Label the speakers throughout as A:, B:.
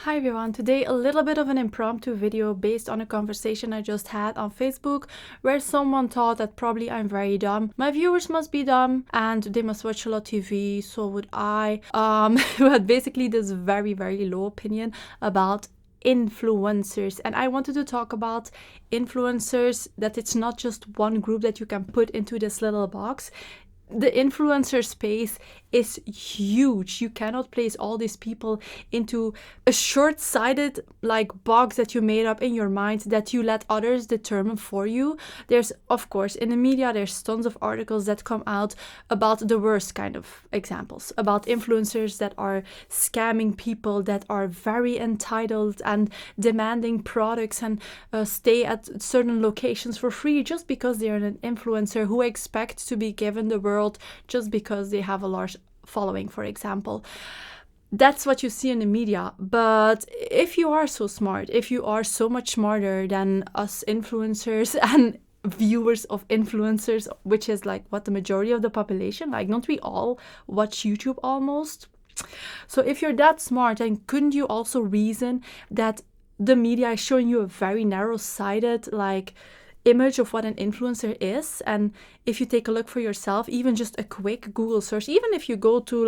A: Hi everyone, today a little bit of an impromptu video based on a conversation I just had on Facebook where someone thought that probably I'm very dumb. My viewers must be dumb and they must watch a lot of TV, so would I. Who had basically this very low opinion about influencers, and I wanted to talk about influencers, that it's not just one group that you can put into this little box. The influencer space is huge. You cannot place all these people into a short-sighted box that you made up in your mind that you let others determine for you. There's, of course, in the media, there's tons of articles that come out about the worst kind of examples, about influencers that are scamming people, that are very entitled and demanding products and stay at certain locations for free just because they're an influencer who expect to be given the world just because they have a large following, for example. That's what you see in the media. But if you are so smart, if you are so much smarter than us influencers and viewers of influencers, which is what the majority of the population, don't we all watch YouTube almost? So if you're that smart, then couldn't you also reason that the media is showing you a very narrow-sighted image of what an influencer is? And if you take a look for yourself, even just a quick Google search, even if you go to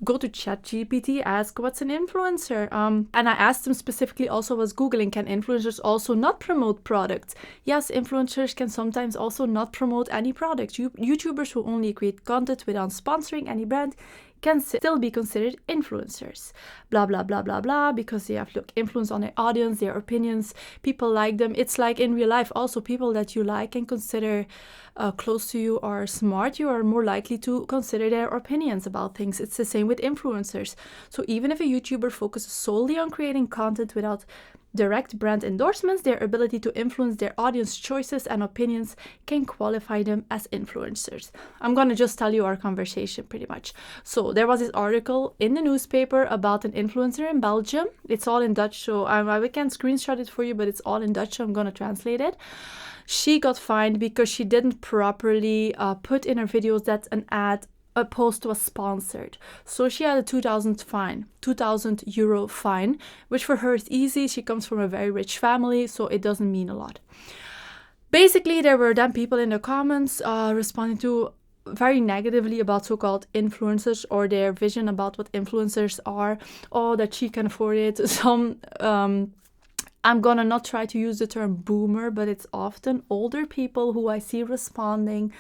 A: ChatGPT, ask what's an influencer, and I asked them specifically also, was Googling, can influencers also not promote products? Yes, influencers can sometimes also not promote any products. YouTubers who only create content without sponsoring any brand can still be considered influencers. Blah, blah, blah, blah, blah, because they have influence on their audience, their opinions, people like them. It's like in real life also, people that you like and consider close to you are smart, you are more likely to consider their opinions about things. It's the same with influencers. So even if a YouTuber focuses solely on creating content without direct brand endorsements, their ability to influence their audience choices and opinions can qualify them as influencers. I'm going to just tell you our conversation pretty much. So there was this article in the newspaper about an influencer in Belgium. It's all in Dutch, so I can screenshot it for you, but it's all in Dutch, so I'm going to translate it. She got fined because she didn't properly put in her videos that a post was sponsored. So she had a 2,000 euro fine, which for her is easy. She comes from a very rich family, so it doesn't mean a lot. Basically, there were then people in the comments responding to very negatively about so-called influencers or their vision about what influencers are. Oh, that she can afford it. Some I'm gonna not try to use the term boomer, but it's often older people who I see responding,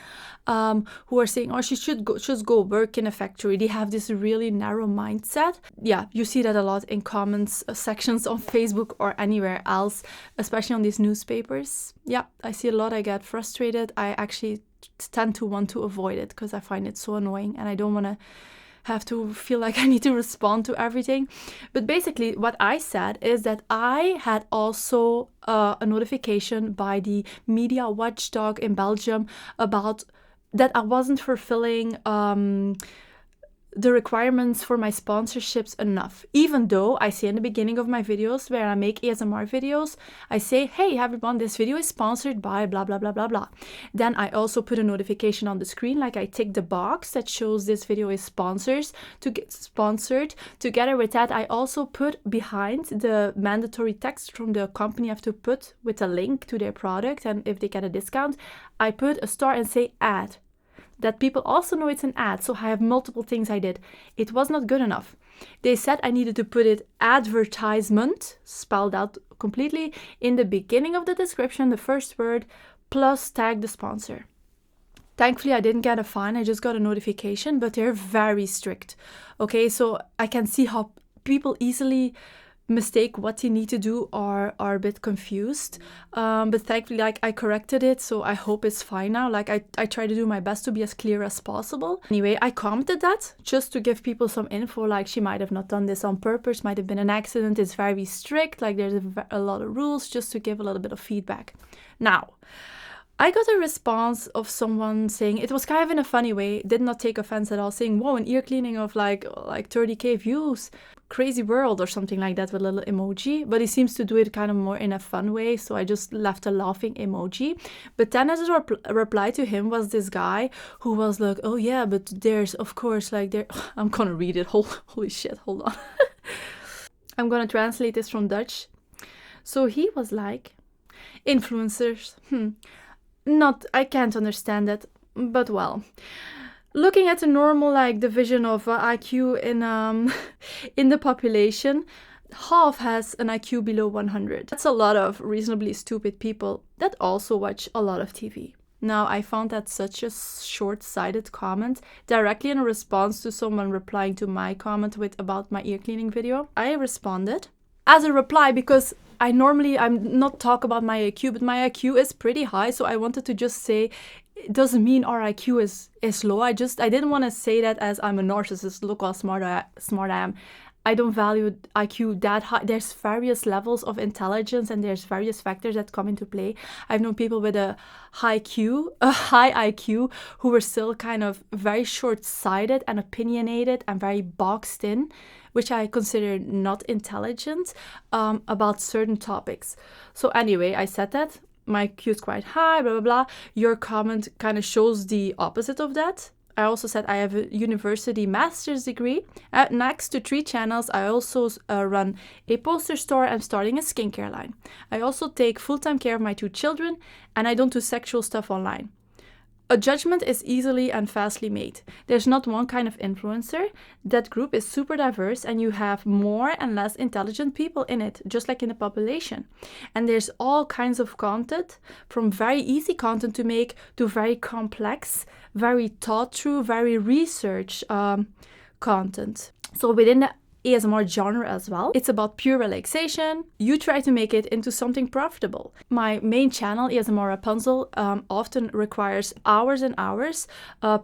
A: who are saying, oh, she should just go work in a factory. They have this really narrow mindset. Yeah, you see that a lot in comments sections on Facebook or anywhere else, especially on these newspapers. Yeah, I see a lot. I get frustrated. I actually tend to want to avoid it because I find it so annoying and I don't want to have to feel like I need to respond to everything. But basically what I said is that I had also a notification by the media watchdog in Belgium about that I wasn't fulfilling the requirements for my sponsorships enough. Even though I say in the beginning of my videos where I make ASMR videos, I say, hey everyone, this video is sponsored by blah, blah, blah, blah, blah. Then I also put a notification on the screen, I tick the box that shows this video is sponsored. To get sponsored, together with that, I also put behind the mandatory text from the company I have to put with a link to their product, and if they get a discount, I put a star and say ad. That people also know it's an ad, so I have multiple things I did. It was not good enough. They said I needed to put it advertisement, spelled out completely, in the beginning of the description, the first word, plus tag the sponsor. Thankfully, I didn't get a fine, I just got a notification, but they're very strict. Okay, so I can see how people easily mistake what they need to do or are a bit confused, but thankfully I corrected it, so I hope it's fine now. I try to do my best to be as clear as possible. Anyway, I commented that just to give people some info, she might have not done this on purpose, might have been an accident, it's very strict, there's a lot of rules, just to give a little bit of feedback. Now, I got a response of someone saying, it was kind of in a funny way, did not take offense at all, saying, whoa, an ear cleaning of like 30k views, crazy world, or something like that with a little emoji. But he seems to do it kind of more in a fun way, so I just left a laughing emoji. But then as a reply to him was this guy who was like, oh yeah, but there's of course I'm gonna read it, holy shit, hold on. I'm gonna translate this from Dutch. So he was like, influencers, I can't understand that, but well. Looking at the normal like division of IQ in in the population, half has an IQ below 100. That's a lot of reasonably stupid people that also watch a lot of TV. Now, I found that such a short-sighted comment, directly in response to someone replying to my comment about my ear cleaning video. I responded as a reply because I'm not talk about my IQ, but my IQ is pretty high, so I wanted to just say it doesn't mean our IQ is low. I didn't want to say that as I'm a narcissist. Look how smart I am. I don't value IQ that high. There's various levels of intelligence and there's various factors that come into play. I've known people with a high IQ who were still kind of very short-sighted and opinionated and very boxed in, which I consider not intelligent about certain topics. So anyway, I said that. My IQ is quite high, blah, blah, blah. Your comment kind of shows the opposite of that. I also said I have a university master's degree. Next to 3 channels, I also run a poster store. I'm starting a skincare line. I also take full-time care of my 2 children, and I don't do sexual stuff online. A judgment is easily and fastly made. There's not one kind of influencer. That group is super diverse and you have more and less intelligent people in it, just like in the population. And there's all kinds of content, from very easy content to make to very complex, very thought through, very research content. So within the ASMR genre as well, it's about pure relaxation. You try to make it into something profitable. My main channel, ASMR Rapunzel, often requires hours and hours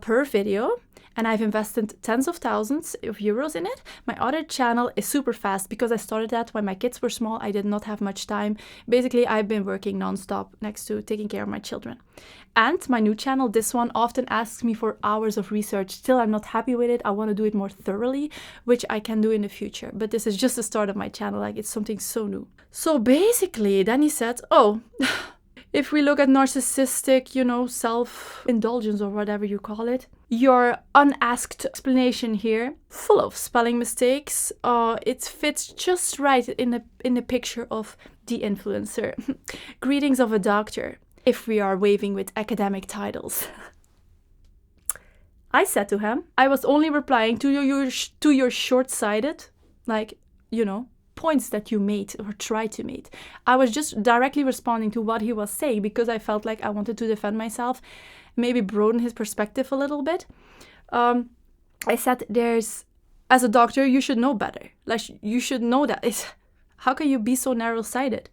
A: per video, and I've invested tens of thousands of euros in it. My other channel is super fast because I started that when my kids were small. I did not have much time. Basically, I've been working non-stop next to taking care of my children. And my new channel, this one, often asks me for hours of research. Still, I'm not happy with it. I want to do it more thoroughly, which I can do in the future. But this is just the start of my channel. Like, it's something so new. So basically, then he said, oh, if we look at narcissistic, self-indulgence or whatever you call it, your unasked explanation here, full of spelling mistakes, it fits just right in the picture of the influencer. Greetings of a doctor, if we are waving with academic titles. I said to him, I was only replying to your short-sighted, points that you made or tried to make. I was just directly responding to what he was saying because I felt like I wanted to defend myself, maybe broaden his perspective a little bit. I said, as a doctor, you should know better. Like, you should know that. How can you be so narrow-sighted?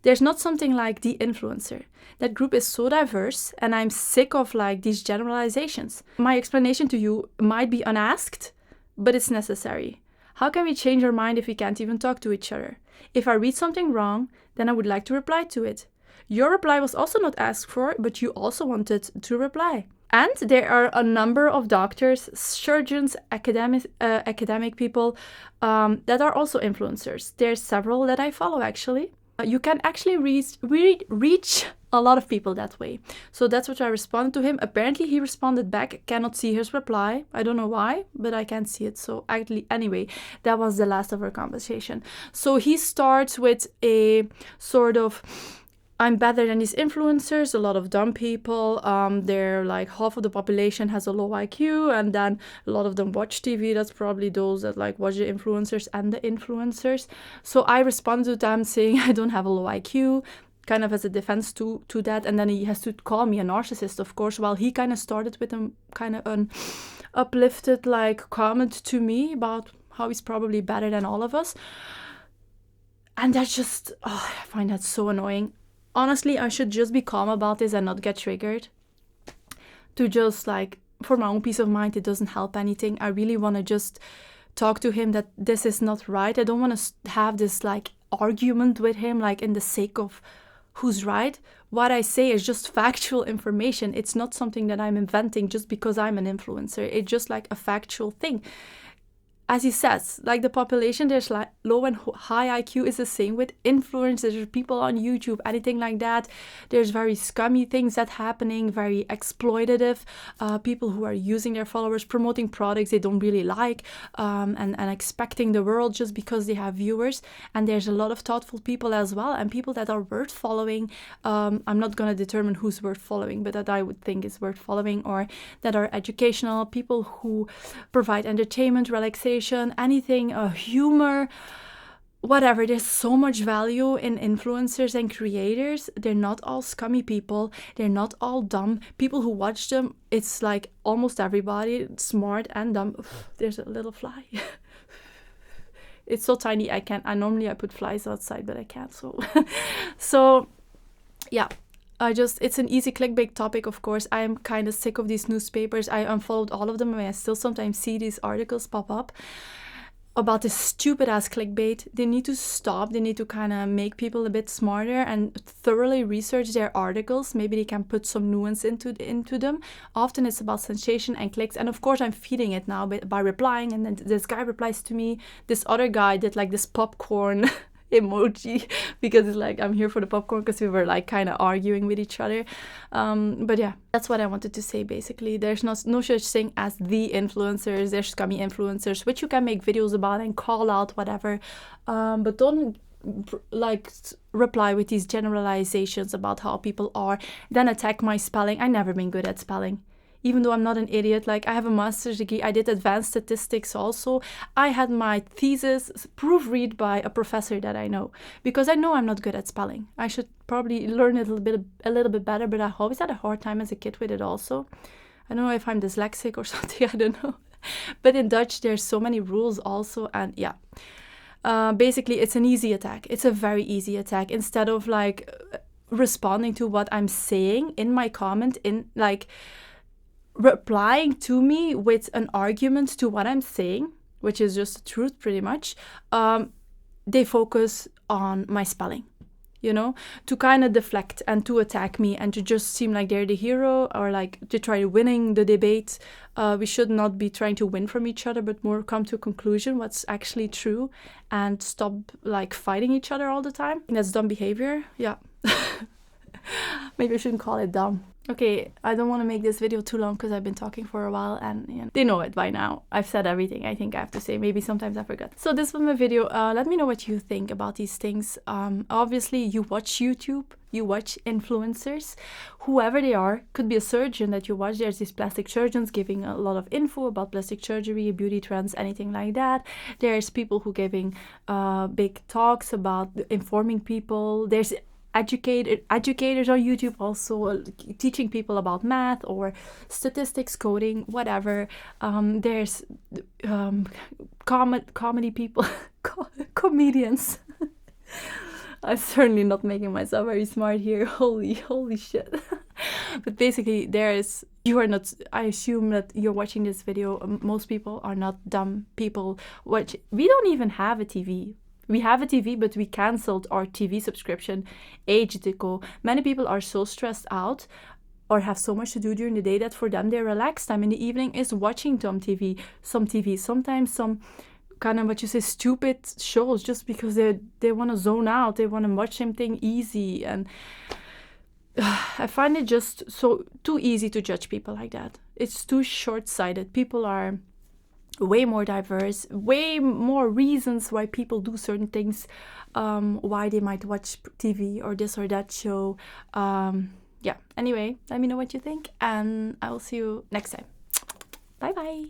A: There's not something like the influencer. That group is so diverse and I'm sick of these generalizations. My explanation to you might be unasked, but it's necessary. How can we change our mind if we can't even talk to each other? If I read something wrong, then I would like to reply to it. Your reply was also not asked for, but you also wanted to reply. And there are a number of doctors, surgeons, academic people that are also influencers. There's several that I follow, actually. You can actually reach a lot of people that way. So that's what I responded to him. Apparently he responded back. Cannot see his reply. I don't know why, but I can't see it. So actually, anyway, that was the last of our conversation. So he starts with a sort of, I'm better than these influencers, a lot of dumb people. They're like half of the population has a low IQ, and then a lot of them watch TV. That's probably those that watch the influencers and the influencers. So I responded to them saying I don't have a low IQ, kind of as a defense to that. And then he has to call me a narcissist, of course, while he kind of started with a kind of an uplifted comment to me about how he's probably better than all of us. And that's just, I find that so annoying. Honestly, I should just be calm about this and not get triggered. To just for my own peace of mind, it doesn't help anything. I really want to just talk to him that this is not right. I don't want to have this argument with him in the sake of who's right. What I say is just factual information. It's not something that I'm inventing just because I'm an influencer. It's just a factual thing. As he says, the population, there's low and high IQ is the same with influencers, people on YouTube, anything like that. There's very scummy things that happening, very exploitative, people who are using their followers, promoting products they don't really like, and expecting the world just because they have viewers. And there's a lot of thoughtful people as well, and people that are worth following. I'm not going to determine who's worth following, but that I would think is worth following, or that are educational, people who provide entertainment, relaxation, anything, humor, whatever. There's so much value in influencers and creators. They're not all scummy people. They're not all dumb. People who watch them, it's like almost everybody smart and dumb. There's a little fly. It's so tiny. I normally I put flies outside, but I can't. So yeah. It's an easy clickbait topic, of course. I am kind of sick of these newspapers. I unfollowed all of them, and I still sometimes see these articles pop up about this stupid ass clickbait. They need to stop. They need to kind of make people a bit smarter and thoroughly research their articles. Maybe they can put some nuance into them. Often it's about sensation and clicks, and of course I'm feeding it now by replying, and then this guy replies to me. This other guy did like this popcorn emoji because it's like, I'm here for the popcorn, because we were like kind of arguing with each other. But yeah, that's what I wanted to say. Basically, there's no such thing as the influencers. There's scummy influencers, which you can make videos about and call out, whatever, but don't like reply with these generalizations about how people are, then attack my spelling. I've never been good at spelling. Even though I'm not an idiot, like I have a master's degree, I did advanced statistics also. I had my thesis proofread by a professor that I know, because I know I'm not good at spelling. I should probably learn it a little bit better, but I always had a hard time as a kid with it also. I don't know if I'm dyslexic or something, I don't know. But in Dutch, there's so many rules also, and yeah. Basically, it's an easy attack. It's a very easy attack. Instead of like responding to what I'm saying in my comment, in like replying to me with an argument to what I'm saying, which is just the truth pretty much, they focus on my spelling, you know, to kind of deflect and to attack me and to just seem like they're the hero, or like to try winning the debate. We should not be trying to win from each other, but more come to a conclusion what's actually true, and stop like fighting each other all the time. That's dumb behavior. Yeah. Maybe I shouldn't call it dumb. Okay, I don't want to make this video too long because I've been talking for a while, and you know, they know it by now. I've said everything I think I have to say. Maybe sometimes I forget. So this was my video. Let me know what you think about these things. Obviously, you watch YouTube, you watch influencers, whoever they are. Could be a surgeon that you watch. There's these plastic surgeons giving a lot of info about plastic surgery, beauty trends, anything like that. There's people who giving big talks about informing people. There's educators on YouTube also teaching people about math or statistics, coding, whatever. There's comedy people, comedians. I'm certainly not making myself very smart here. Holy shit. But basically, I assume that you're watching this video. Most people are not dumb people. We don't even have a TV. We have a TV, but we cancelled our TV subscription ages ago. Many people are so stressed out or have so much to do during the day that for them their relaxed time in the evening is watching some TV, sometimes some kind of what you say stupid shows, just because they want to zone out, they want to watch something easy, and I find it just so too easy to judge people like that. It's too short-sighted. People are way more diverse, way more reasons why people do certain things, why they might watch TV or this or that show. Yeah, anyway, let me know what you think, and I will see you next time. Bye bye.